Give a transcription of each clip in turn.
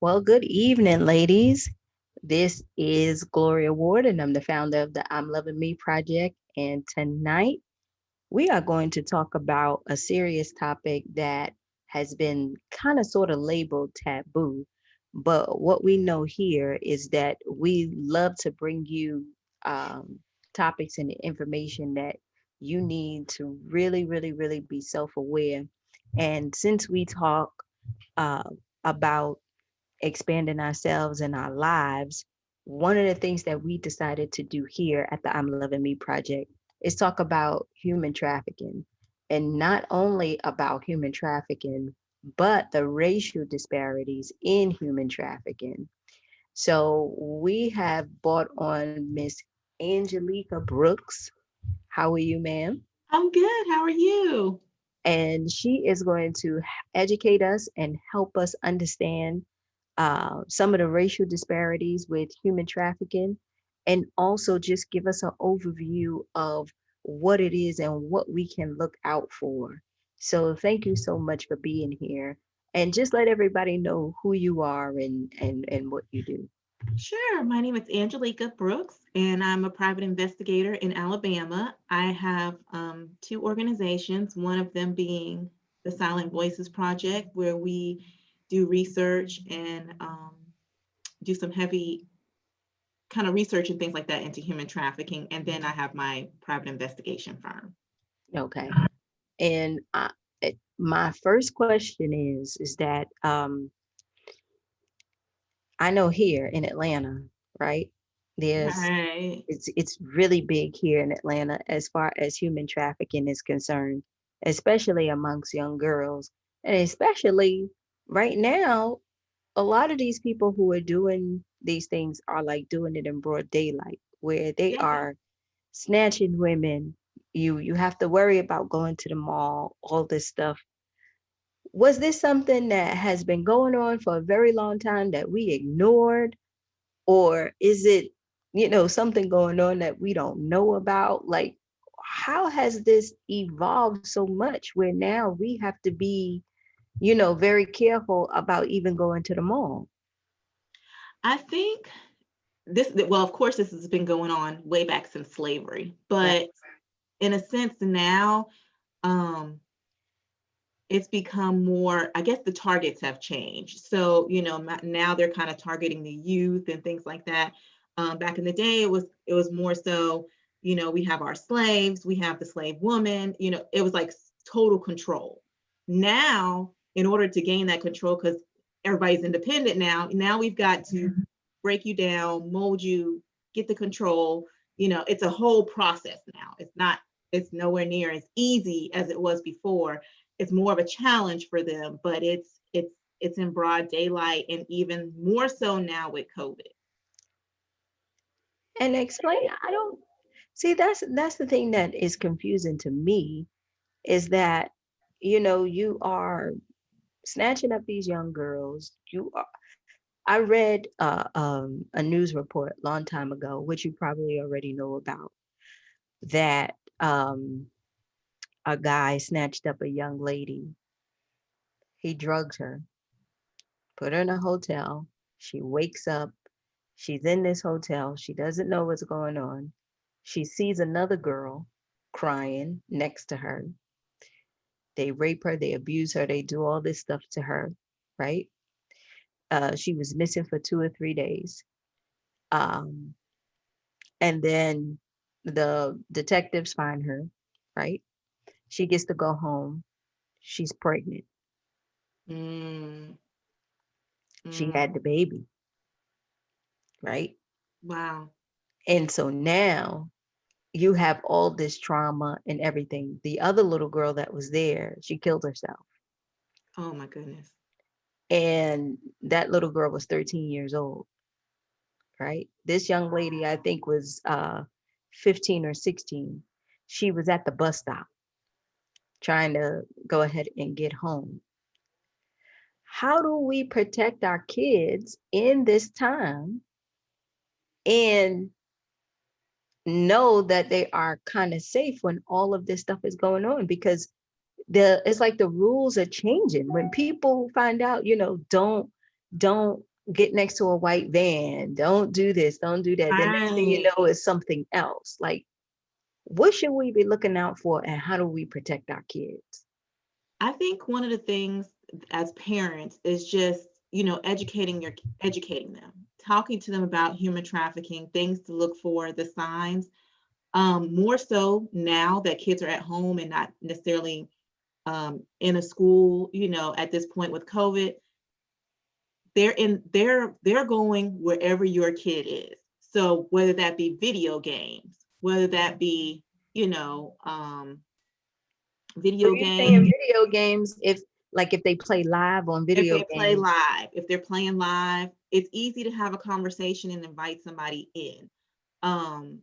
Well, good evening, ladies. This is Gloria Ward, and I'm the founder of the I'm Loving Me project. And tonight we are going to talk about a serious topic that has been kind of sort of labeled taboo. But what we know here is that we love to bring you um, topics and information that you need to really be self aware. And since we talk uh, about expanding ourselves and our lives, one of the things that we decided to do here at the I'm Loving Me project is talk about human trafficking. And not only about human trafficking, but the racial disparities in human trafficking. So we have brought on Miss Angelica Brooks. How are you, ma'am? I'm good. How are you? And she is going to educate us and help us understand some of the racial disparities with human trafficking, and also just give us an overview of what it is and what we can look out for. So thank you so much for being here. And just let everybody know who you are and what you do. Sure. My name is Angelica Brooks, and I'm a private investigator in Alabama. I have two organizations, one of them being the Silent Voices Project, where we do research and do some heavy kind of research and things like that into human trafficking. And then I have my private investigation firm. Okay. And my first question is that I know here in Atlanta, right? There's Right. it's really big here in Atlanta as far as human trafficking is concerned, especially amongst young girls. And especially right now, a lot of these people who are doing these things are like doing it in broad daylight, where they Yeah. are snatching women. You have to worry about going to the mall, all this stuff. Was this something that has been going on for a very long time that we ignored? Or is it, something going on that we don't know about? Like, how has this evolved so much where now we have to be, very careful about even going to the mall? I think well, of course, this has been going on way back since slavery, Right. but in a sense now, um, it's become more, I guess the targets have changed. So, now they're kind of targeting the youth and things like that. Back in the day, it was more so, we have our slaves, we have the slave woman, it was like total control. Now, in order to gain that control, because everybody's independent now we've got to break you down, mold you, get the control. It's a whole process now. It's nowhere near as easy as it was before. It's more of a challenge for them, but it's in broad daylight, and even more so now with COVID. And explain, I don't see that's the thing that is confusing to me is that, you are snatching up these young girls. I read a news report a long time ago, which you probably already know about, that a guy snatched up a young lady. He drugged her, put her in a hotel. She wakes up. She's in this hotel. She doesn't know what's going on. She sees another girl crying next to her. They rape her, they abuse her, they do all this stuff to her, right? She was missing for 2 or 3 days. Um, and then the detectives find her, right? She gets to go home. She's pregnant. Mm, She mm, had the baby, right? wow. And so now you have all this trauma and everything. The other little girl that was there, she killed herself. Oh my goodness. And that little girl was 13 years old, right? This young lady, I think, was 15 or 16. She was at the bus stop trying to go ahead and get home. How do we protect our kids in this time and know that they are kind of safe when all of this stuff is going on? Because it's like the rules are changing when people find out, don't don't get next to a white van, don't do this, don't do that. The next thing you Right. know is something else. Like, what should we be looking out for, and how do we protect our kids? I think one of the things as parents is just, educating them, talking to them about human trafficking, things to look for, the signs. More so now that kids are at home and not necessarily in a school, at this point with COVID, they're going wherever your kid is. So whether that be video games, whether that be, you know, um, So video you're saying games, video games, if they play live on if video they play games. live, if they're playing live, it's easy to have a conversation and invite somebody in. Um,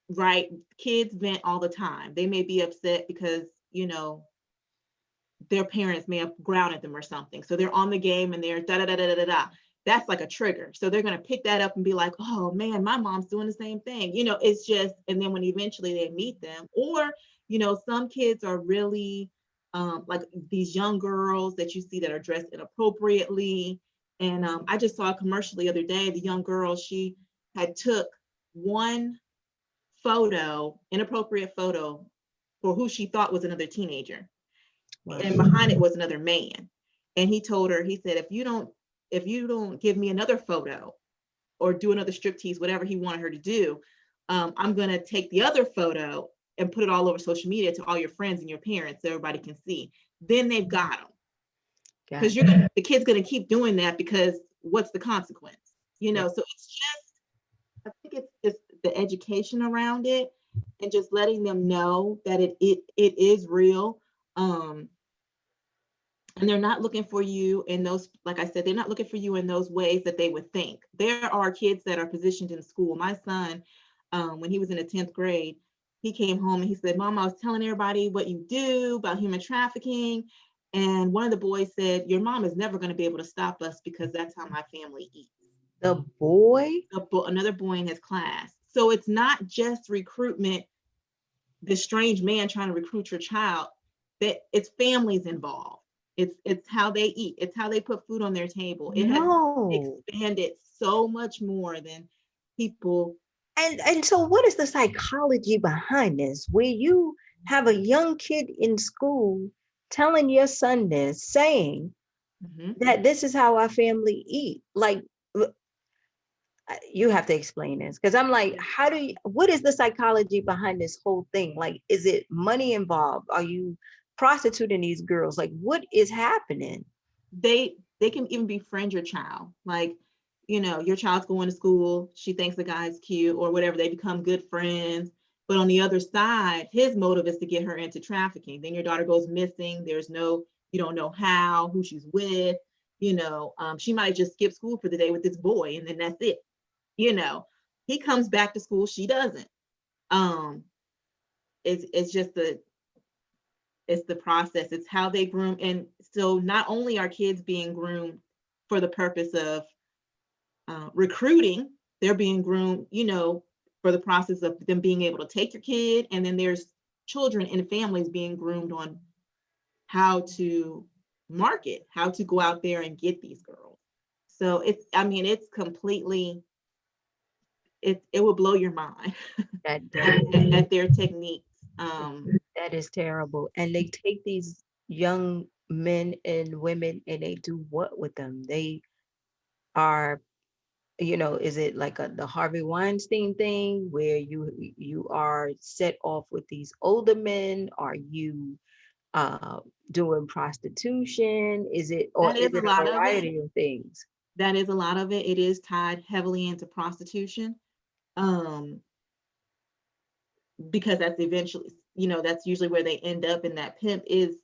right? Kids vent all the time. They may be upset because, their parents may have grounded them or something. So they're on the game and they're da da da da da da. That's like a trigger. So they're going to pick that up and be like, oh man, my mom's doing the same thing. It's just, and then when eventually they meet them, or, some kids are really like these young girls that you see that are dressed inappropriately. And I just saw a commercial the other day. The young girl, she had took one inappropriate photo for who she thought was another teenager, Wow. and behind it was another man. And he told her, he said, if you don't give me another photo or do another striptease, whatever he wanted her to do, I'm gonna take the other photo and put it all over social media to all your friends and your parents so everybody can see. Then they've got them, because Got the kid's gonna keep doing that, because what's the consequence? yeah. So it's just, I think it's just the education around it, and just letting them know that it is real. Um, and they're not looking for you in those, like I said, they're not looking for you in those ways that they would think. There are kids that are positioned in school. My son, when he was in the 10th grade, he came home and he said, Mom, I was telling everybody what you do about human trafficking. And one of the boys said, your mom is never going to be able to stop us, because that's how my family eats. The boy. Another boy in his class. So it's not just recruitment, this strange man trying to recruit your child, that it's families involved. It's how they eat. It's how they put food on their table. It has No. expanded so much more than people. And so what is the psychology behind this? Where you have a young kid in school telling your son this, saying Mhm. that this is how our family eat. Like, you have to explain this, because I'm like, what is the psychology behind this whole thing? Like, is it money involved? Are you prostituting these girls? Like, what is happening? They can even befriend your child. Like, your child's going to school, she thinks the guy's cute or whatever, they become good friends. But on the other side, his motive is to get her into trafficking. Then your daughter goes missing. You don't know who she's with. She might just skip school for the day with this boy, and then that's it. you know he comes back to school, she doesn't. um it's just the process. It's how they groom. And so not only are kids being groomed for the purpose of recruiting, they're being groomed, for the process of them being able to take your kid. And then there's children and families being groomed on how to market, how to go out there and get these girls. So it's completely, it will blow your mind That at, does. at their techniques. That is terrible. And they take these young men and women and they do what with them? They are, is it like the Harvey Weinstein thing where you are set off with these older men? Are you uh doing prostitution? Is it, or That is is a it a lot of it. variety of things? That is a lot of it. It is tied heavily into prostitution, um, because that's eventually, that's usually where they end up. And that pimp is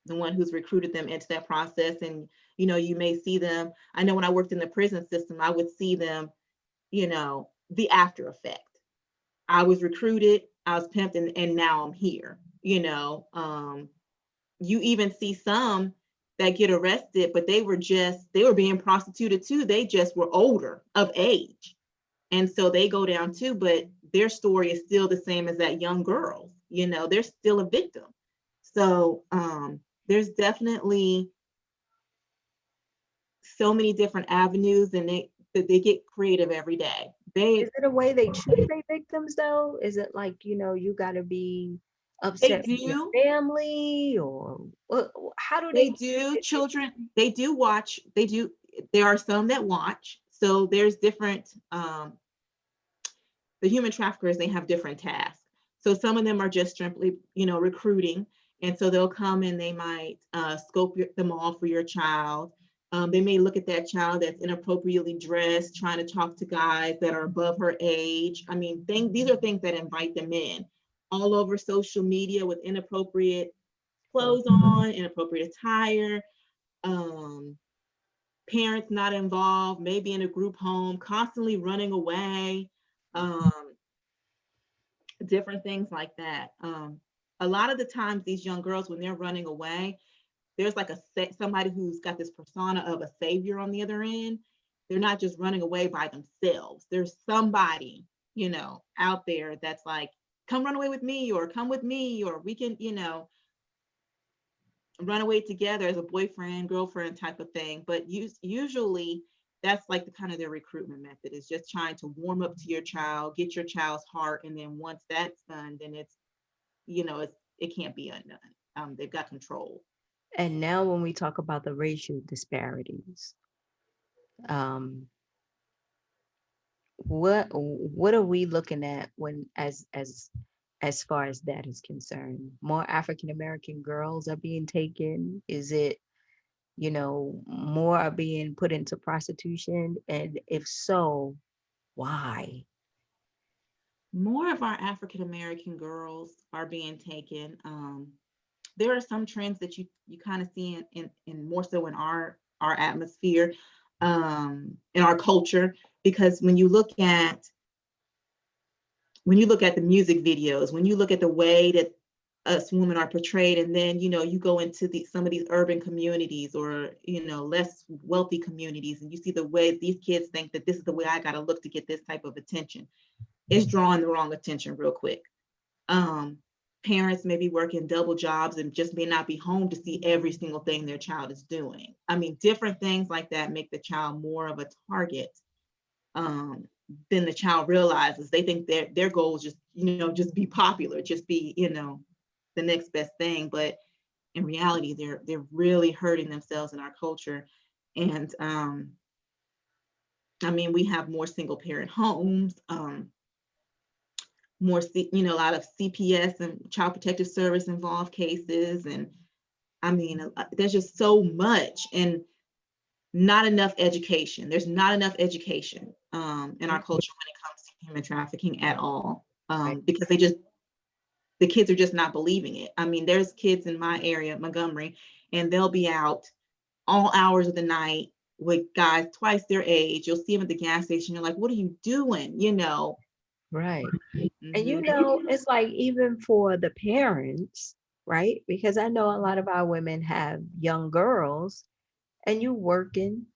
the one who's recruited them into that process. And, you may see them. I know when I worked in the prison system, I would see them, the after effect. I was recruited, I was pimped, and now I'm here. You even see some that get arrested, but they were being prostituted too. They just were older of age. And so they go down too, but their story is still the same as that young girl's. They're still a victim. So there's definitely so many different avenues, and they get creative every day. Is it a way they choose their victims though? Is it like, you got to be They upset with your do family, or how do they they do choose it? children they do watch they do there are some that watch. So there's different the human traffickers, they have different tasks. So some of them are just simply, recruiting. And so they'll come and they might scope them all for your child. They may look at that child that's inappropriately dressed, trying to talk to guys that are above her age. I mean, these are things that invite them in all over social media with inappropriate Oh, clothes on, inappropriate attire, um, parents not involved, maybe in a group home, constantly running away. Um, Different things like that. A lot of the times, these young girls, when they're running away, there's like somebody who's got this persona of a savior on the other end. They're not just running away by themselves. There's somebody, out there that's like, come run away with me, or come with me, or we can, run away together as a boyfriend, girlfriend type of thing. But usually that's like the kind of their recruitment method, is just trying to warm up to your child, get your child's heart. And then once that's done, then it can't be undone. They've got control. and now when we talk about the racial disparities, um, what are we looking at when as far as that is concerned? More African American girls are being taken? Is it, more are being put into prostitution? And if so, why? More of our African American girls are being taken. There are some trends that you kind of see in more so in our atmosphere, in our culture, because when you look at the music videos, when you look at the way that us women are portrayed, and then you go into some of these urban communities, or less wealthy communities, and you see the way these kids think that this is the way I got to look to get this type of attention. It's drawing the wrong attention real quick. um, Parents may be working double jobs and just may not be home to see every single thing their child is doing. I mean, different things like that make the child more of a target, um, than the child realizes. They think their goal is just be popular, just be the next best thing. But in reality, they're really hurting themselves in our culture. And I mean, we have more single parent homes. More, a lot of CPS and Child Protective Service involved cases. And I mean, there's just so much, and not enough education. There's not enough education in our culture when it comes to human trafficking at all, Right. because the kids are just not believing it. I mean, there's kids in my area, Montgomery, and they'll be out all hours of the night with guys twice their age. You'll see them at the gas station. You're like, what are you doing? Right. And Mhm. it's like even for the parents, right? Because I know a lot of our women have young girls, and you working,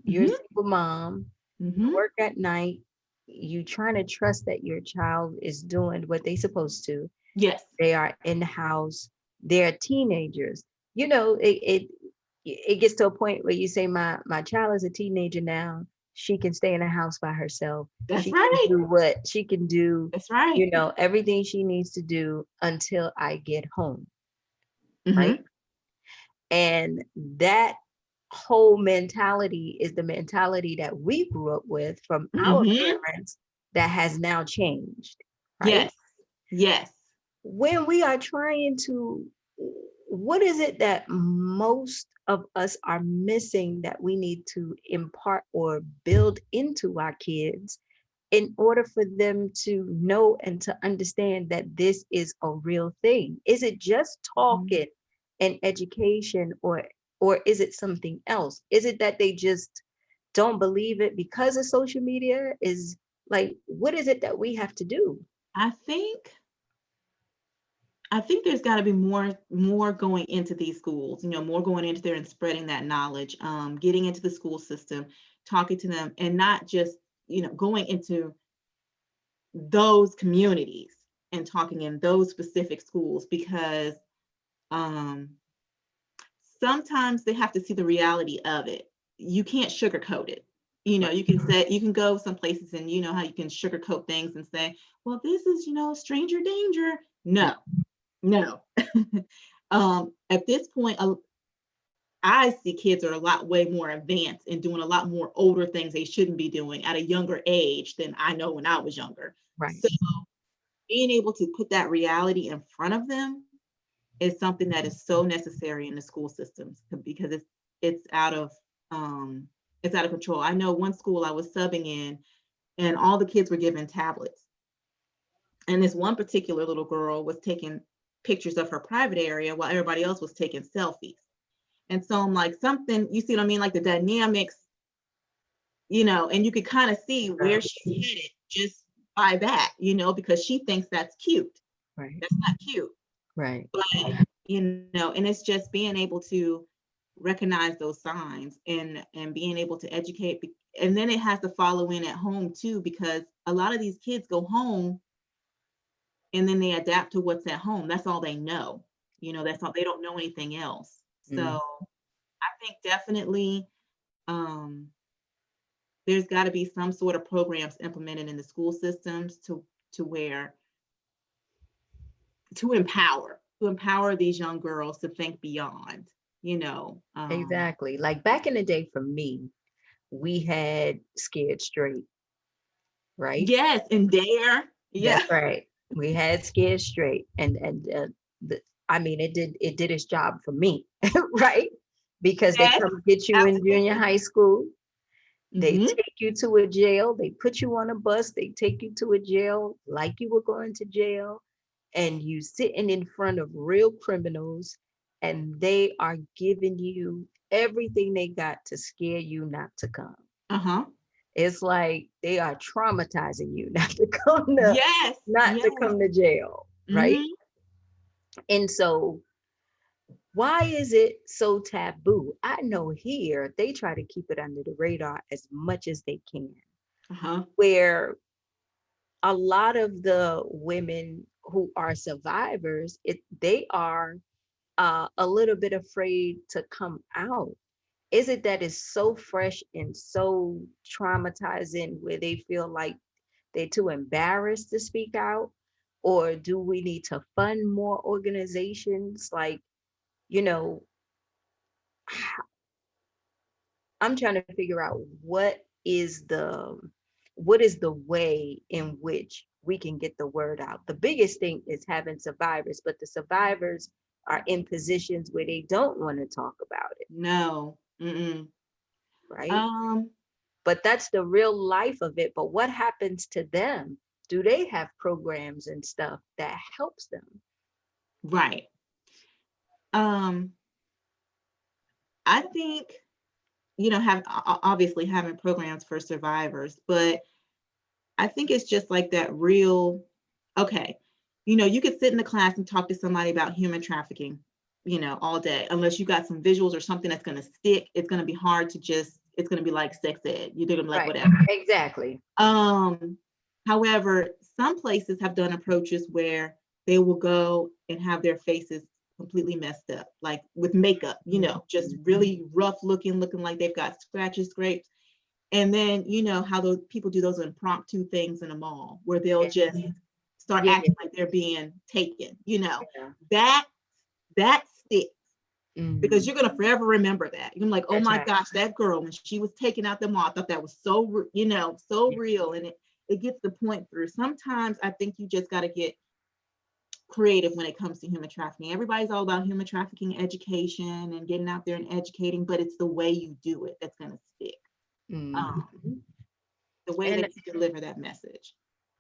you're a Mhm. single mom, you Mhm. work at night, you trying to trust that your child is doing what they supposed to. Yes. They are in the house, they're teenagers. It gets to a point where you say, my child is a teenager now. She can stay in the house by herself. That's She can right. do what she can do, That's right. everything she needs to do until I get home, right? Mhm. And that whole mentality is the mentality that we grew up with from our Mhm. parents that has now changed, right? Yes. Yes. When we are trying to, what is it that most of us are missing that we need to impart or build into our kids in order for them to know and to understand that this is a real thing? Is it just Mhm. talking and education, or is it something else? Is it that they just don't believe it because of social media? Is like, what is it that we have to do? I think I think there's got to be more going into these schools, more going into there and spreading that knowledge, getting into the school system, talking to them, and not just, going into those communities and talking in those specific schools, because um, sometimes they have to see the reality of it. you can't sugarcoat it. You know, Right. you can go some places and you know how you can sugarcoat things and say, well, this is, stranger danger. Mm. No, no. At this point, I see kids are a lot way more advanced and doing a lot more older things they shouldn't be doing at a younger age than I know when I was younger. Right. So being able to put that reality in front of them is something that is so necessary in the school systems because it's out of um, it's out of control. I know one school I was subbing in, and all the kids were given tablets, and this one particular little girl was taking pictures of her private area while everybody else was taking selfies. And so I'm like, something, you see what I mean? Like the dynamics, and you could kind of see where Right. she's headed just by that, because she thinks that's cute. Right. That's not cute. Right. But, and it's just being able to recognize those signs and being able to educate. And then it has to follow in at home too, because a lot of these kids go home and then they adapt to what's at home. That's all they know. That's all, they don't know anything else. Mm. So I think definitely um, there's got to be some sort of programs implemented in the school systems to where to empower these young girls to think beyond, Exactly. Like back in the day for me, we had Scared Straight, right? yes, and dare, yeah. That's right. We had Scared Straight, and the, I mean, it did its job for me, right? Because they Yes, come get you in junior absolutely. high school. They Hmm. take you to a jail. They put you on a bus. They take you to a jail like you were going to jail, and you sitting in front of real criminals, and they are giving you everything they got to scare you not to come. Uh-huh. It's like they are traumatizing you Yes, not to yes. come to jail, right? Hmm. And so why is it so taboo? I know here they try to keep it under the radar as much as they can, Uh-huh. where a lot of the women who are survivors, they are a little bit afraid to come out. Is it that it's so fresh and so traumatizing where they feel like they're too embarrassed to speak out? Or do we need to fund more organizations? Like, you know, I'm trying to figure out what is the way in which we can get the word out. The biggest thing is having survivors, but the survivors are in positions where they don't want to talk about it, No. Mm-mm. right? Um, But that's the real life of it. But what happens to them? Do they have programs and stuff that helps them? right. Um, I think, obviously having programs for survivors, but I think it's just like that real, okay, you could sit in the class and talk to somebody about human trafficking, all day. Unless you got some visuals or something that's going to stick, it's going to be hard to just, it's going to be like sex ed. You're going to be like, Right. whatever. Exactly. Um, However, some places have done approaches where they will go and have their faces completely messed up, like with makeup, just really rough looking like they've got scratches, scrapes. And then how those people do those impromptu things in a mall where they'll Yeah. just start Yeah. acting like they're being taken, Yeah. that that sticks because Mhm. you're gonna forever remember that. You're like, oh That's my right. gosh, that girl when she was taken out the mall, I thought that was so so Yeah. real, and it gets the point through. Sometimes I think you just got to get creative when it comes to human trafficking. Everybody's all about human trafficking education and getting out there and educating, but it's the way you do it that's gonna stick. Um, Mhm. the way And that you deliver that message.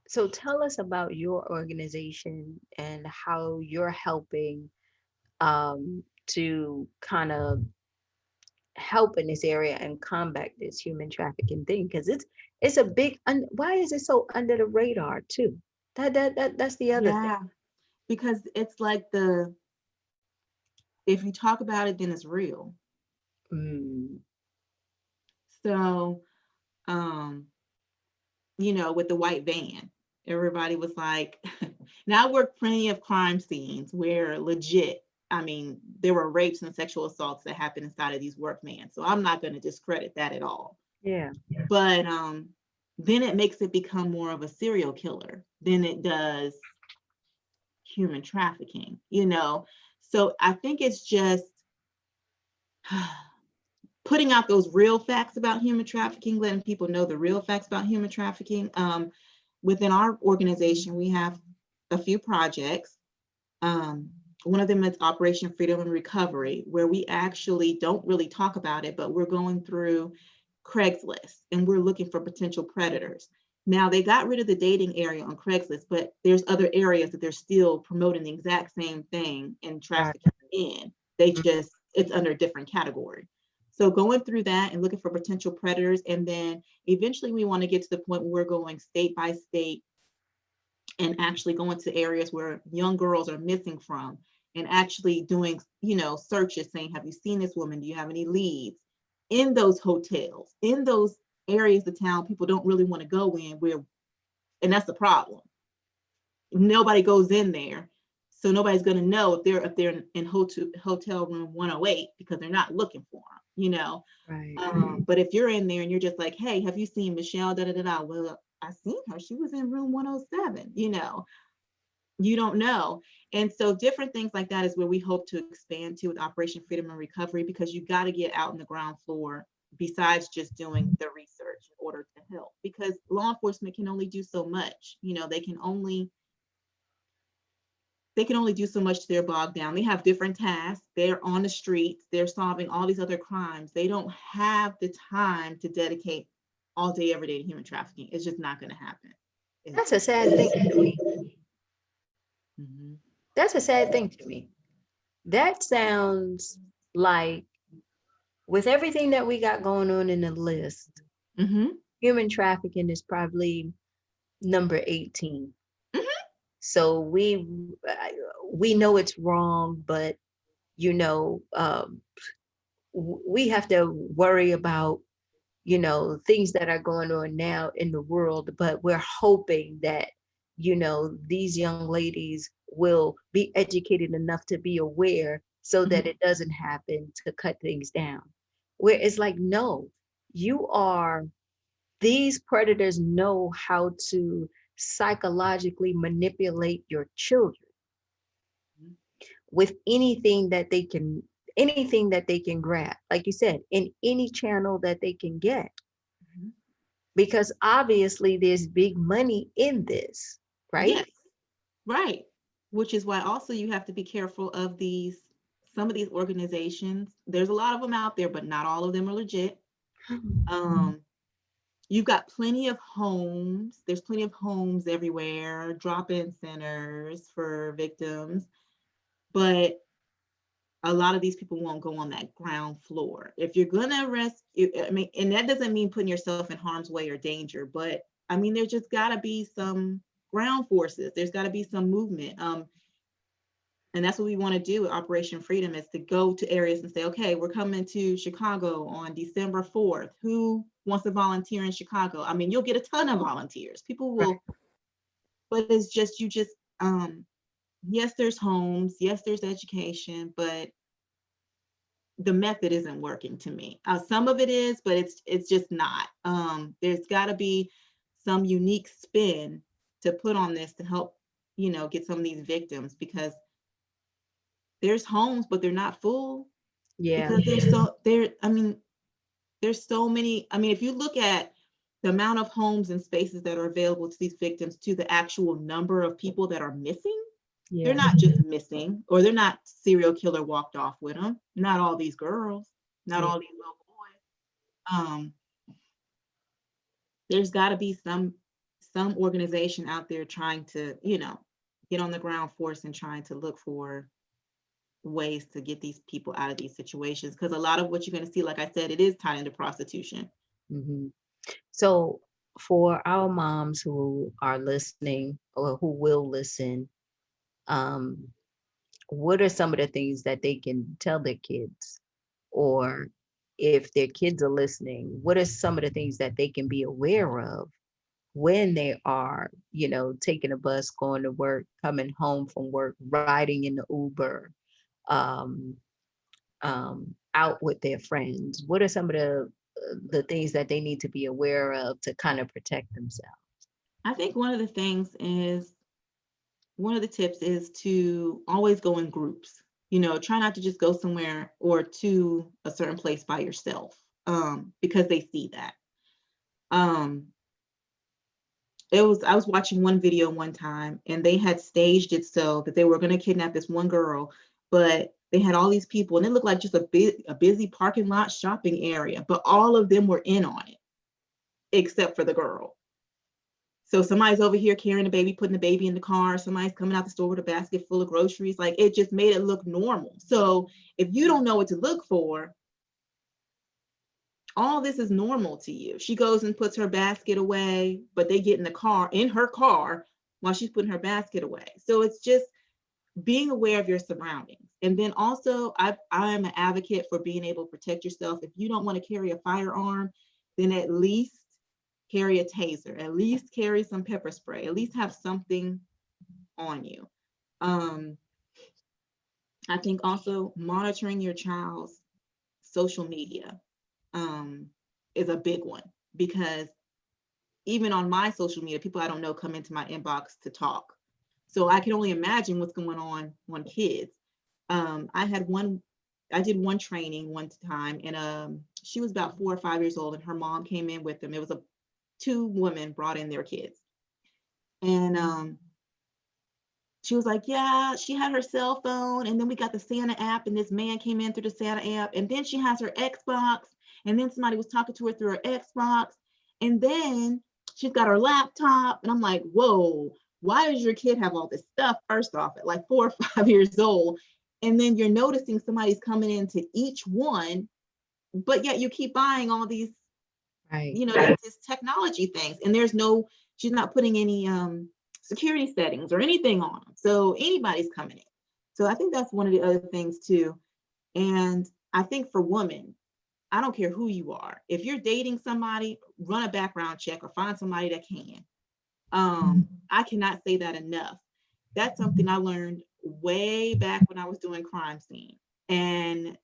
so tell us about your organization and how you're helping to kind of help in this area and combat this human trafficking thing because it's a big why is it so under the radar too? That's the other thing. Yeah, because it's like the if you talk about it, then it's real. Mm, So, um, with the white van, everybody was like, now I work plenty of crime scenes where legit. I mean, there were rapes and sexual assaults that happened inside of these work vans. So I'm not going to discredit that at all. Yeah. But then it makes it become more of a serial killer than it does human trafficking, you know? So I think it's just putting out those real facts about human trafficking, letting people know the real facts about human trafficking. Within our organization, we have a few projects. One of them is Operation Freedom and Recovery, where we actually don't really talk about it, but we're going through Craigslist and we're looking for potential predators. Now, they got rid of the dating area on Craigslist, but there's other areas that they're still promoting the exact same thing and Right. trafficking in. They just, it's under a different category. So going through that and looking for potential predators. And then eventually we want to get to the point where we're going state by state and actually going to areas where young girls are missing from and actually doing, searches saying, have you seen this woman? Do you have any leads in those hotels, in those areas of town people don't really want to go in where, and that's the problem. Nobody goes in there. So nobody's going to know if they're in hotel room 108 because they're not looking for them. Right. But if you're in there and you're just like, hey, have you seen Michelle? Da da da da. Well, I seen her. She was in room 107. You don't know. And so different things like that is where we hope to expand to with Operation Freedom and Recovery, because you got to get out on the ground floor besides just doing the research in order to help, because law enforcement can only do so much. They can only do so much. They're bogged down. They have different tasks. They're on the streets. They're solving all these other crimes. They don't have the time to dedicate all day, every day to human trafficking. It's just not going to happen. That's a sad thing to me. Mhm. That's a sad thing to me. That sounds like, with everything that we got going on in the list, Mhm. human trafficking is probably number 18. Mhm. So we know it's wrong, but you know, um, we have to worry about things that are going on now in the world, but we're hoping that these young ladies will be educated enough to be aware so that Mhm. it doesn't happen, to cut things down. Where it's like, no, you are these predators know how to psychologically manipulate your children with anything that they can grab, like you said, in any channel that they can get, Mhm. because obviously there's big money in this, right? Yes. Right. Which is why also you have to be careful of some of these organizations. There's a lot of them out there, but not all of them are legit. Um, you've got plenty of homes. There's plenty of homes everywhere, drop-in centers for victims, but a lot of these people won't go on that ground floor. If you're gonna arrest, I mean, and that doesn't mean putting yourself in harm's way or danger, but I mean, there's just gotta be some ground forces. There's gotta be some movement. And that's what we want to do with Operation Freedom, is to go to areas and say, okay, we're coming to Chicago on December 4th. Who wants to volunteer in Chicago? I mean, you'll get a ton of volunteers. People Right. will, but it's just, um, yes, there's homes, yes, there's education, but the method isn't working to me. Some of it is, but it's just not. There's got to be some unique spin to put on this to help, get some of these victims, because there's homes, but they're not full, Yeah. because there's so there. I mean, there's so many. I mean, if you look at the amount of homes and spaces that are available to these victims to the actual number of people that are missing, they're Yeah. not just missing, or they're not serial killer walked off with them. Not all these girls, not Yeah. all these little boys. There's got to be some organization out there trying to, get on the ground force and trying to look for ways to get these people out of these situations, because a lot of what you're going to see, like I said, it is tied into prostitution. Hmm. So for our moms who are listening or who will listen, um, what are some of the things that they can tell their kids? Or if their kids are listening, what are some of the things that they can be aware of when they are, taking a bus, going to work, coming home from work, riding in the Uber, um, out with their friends? What are some of the things that they need to be aware of to kind of protect themselves? I think one of the tips is to always go in groups. Try not to just go somewhere or to a certain place by yourself, because they see that. Um, I was watching one video one time, and they had staged it so that they were going to kidnap this one girl, but they had all these people, and it looked like just a busy parking lot shopping area, but all of them were in on it except for the girl. So somebody's over here carrying the baby, putting the baby in the car. Somebody's coming out the store with a basket full of groceries. Like, it just made it look normal. So if you don't know what to look for, all this is normal to you. She goes and puts her basket away, but they get in her car, while she's putting her basket away. So it's just being aware of your surroundings. And then also, I'm an advocate for being able to protect yourself. If you don't want to carry a firearm, then at least carry a taser, at least carry some pepper spray, at least have something on you. Um, I think also monitoring your child's social media is a big one, because even on my social media, people I don't know come into my inbox to talk. So I can only imagine what's going on kids. I did one training one time, and she was about 4 or 5 years old, and her mom came in with them. It was two women brought in their kids, and she was like, yeah, she had her cell phone, and then we got the Santa app, and this man came in through the Santa app, and then she has her Xbox, and then somebody was talking to her through her Xbox, and then she's got her laptop, and I'm like, whoa, why does your kid have all this stuff, first off, at like 4 or 5 years old? And then you're noticing somebody's coming into each one, but yet you keep buying all these, Right. these technology things, and she's not putting any security settings or anything on them. So anybody's coming in. So I think that's one of the other things too. And I think for women, I don't care who you are. If you're dating somebody, run a background check or find somebody that can. I cannot say that enough. That's something I learned way back when I was doing crime scene. And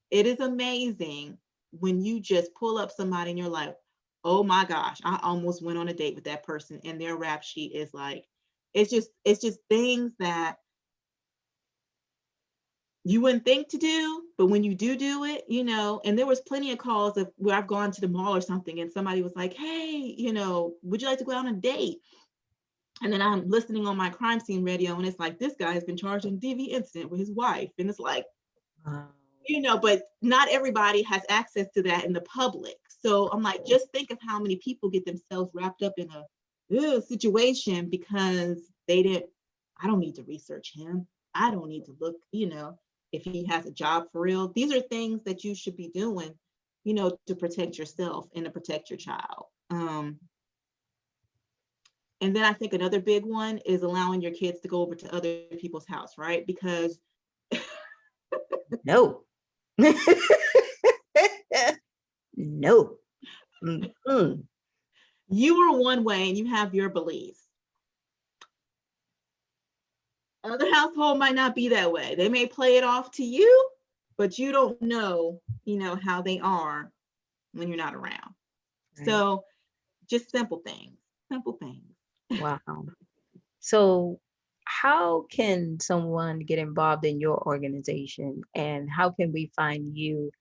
it is amazing when you just pull up somebody and you're like, oh my gosh, I almost went on a date with that person, and their rap sheet is like, it's just things that you wouldn't think to do, but when you do it, and there was plenty of calls of where I've gone to the mall or something, and somebody was like, hey, would you like to go out on a date? And then I'm listening on my crime scene radio, and it's like, this guy has been charged in a DV incident with his wife. And it's like, Wow. but not everybody has access to that in the public. So I'm like, just think of how many people get themselves wrapped up in a situation because I don't need to research him. I don't need to look, if he has a job for real. These are things that you should be doing, to protect yourself and to protect your child. And then I think another big one is allowing your kids to go over to other people's house, right? Because No. No. Mm-mm. you are one way and you have your beliefs. Other household might not be that way. They may play it off to you, but you don't know, how they are when you're not around. Right. So just simple things, simple things. Wow. So, how can someone get involved in your organization, and how can we find you,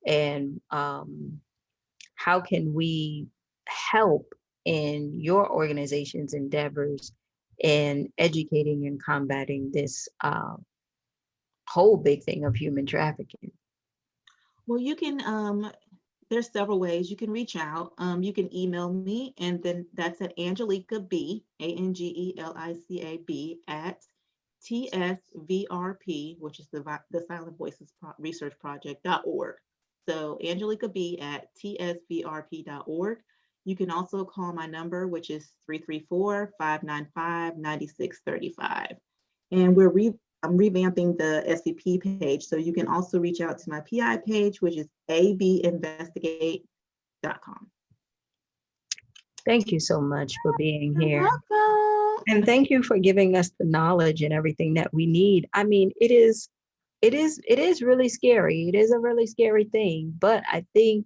and how can we help in your organization's endeavors in educating and combating this whole big thing of human trafficking? Well, you can, there's several ways you can reach out. You can email me, and then that's at Angelica B, ANGELICAB at TSVRP, which is the Silent Voices Research Project.org. So Angelica B at TSVRP.org. You can also call my number, which is 334-595-9635. And I'm revamping the SVP page, so you can also reach out to my PI page, which is abinvestigate.com. Thank you so much for being You're here. welcome. And thank you for giving us the knowledge and everything that we need. I mean, it is it is really scary. It is a really scary thing. But I think,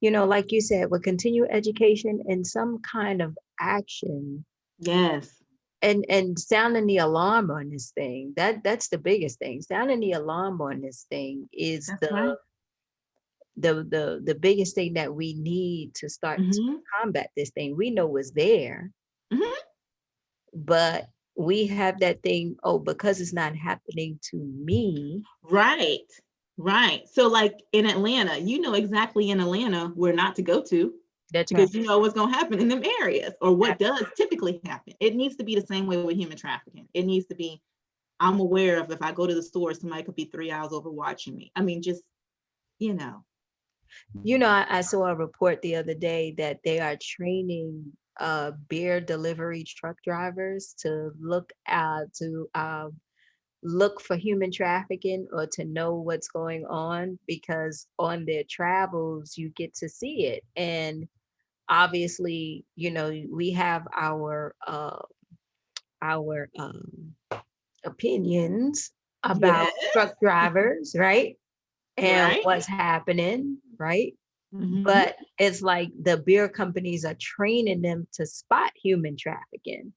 like you said, with continued education and some kind of action Yes, and sounding the alarm on this thing, that's the biggest thing. Sounding the alarm on this thing is that's right. the biggest thing that we need to start to Hmm. combat this thing. We know it's there, Hmm. but we have that thing, oh, because it's not happening to me. Right, right. So, like in Atlanta, you know exactly in Atlanta where not to go to That's right. because you know what's going to happen in them areas or what does Absolutely. typically happen. It needs to be the same way with human trafficking. It needs to be, I'm aware of if I go to the store, somebody could be 3 hours over watching me. I mean, just, you know, I saw a report the other day that they are training beer delivery truck drivers to look for human trafficking or to know what's going on, because on their travels you get to see it. And obviously, we have our opinions about yes, truck drivers, right? And right. what's happening, right? Hmm. But it's like the beer companies are training them to spot human trafficking,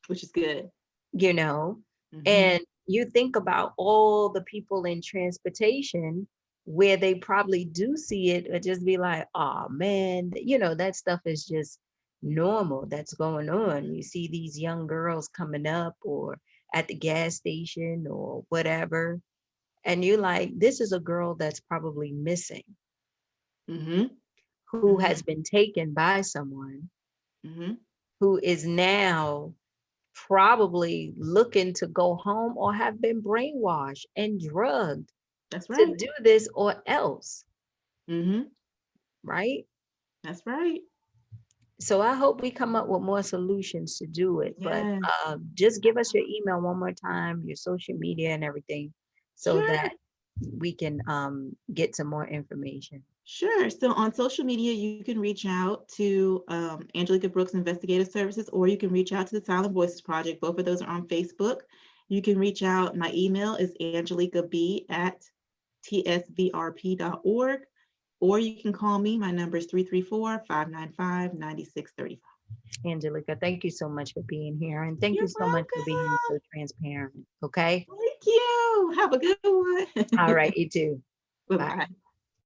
Which is good. you know? Hmm. And you think about all the people in transportation where they probably do see it or just be like, oh man, that stuff is just normal that's going on. You see these young girls coming up or at the gas station or whatever. And you're like, this is a girl that's probably missing, Hmm. who Hmm. has been taken by someone Hmm. who is now probably looking to go home or have been brainwashed and drugged That's to right. do this or else, Hmm. right? That's right. So I hope we come up with more solutions to do it. But Yes. just give us your email one more time, your social media and everything, so Sure. that we can get some more information. Sure. So on social media, you can reach out to Angelica Brooks Investigative Services, or you can reach out to the Silent Voices Project. Both of those are on Facebook. You can reach out. My email is angelicab@tsvrp.org, or you can call me. My number is 334-595-9635. Angelica, thank you so much for being here. And thank You're you so much for being welcome. so transparent. Okay. Thank you. Have a good one. All right. You too. Bye Bye. bye.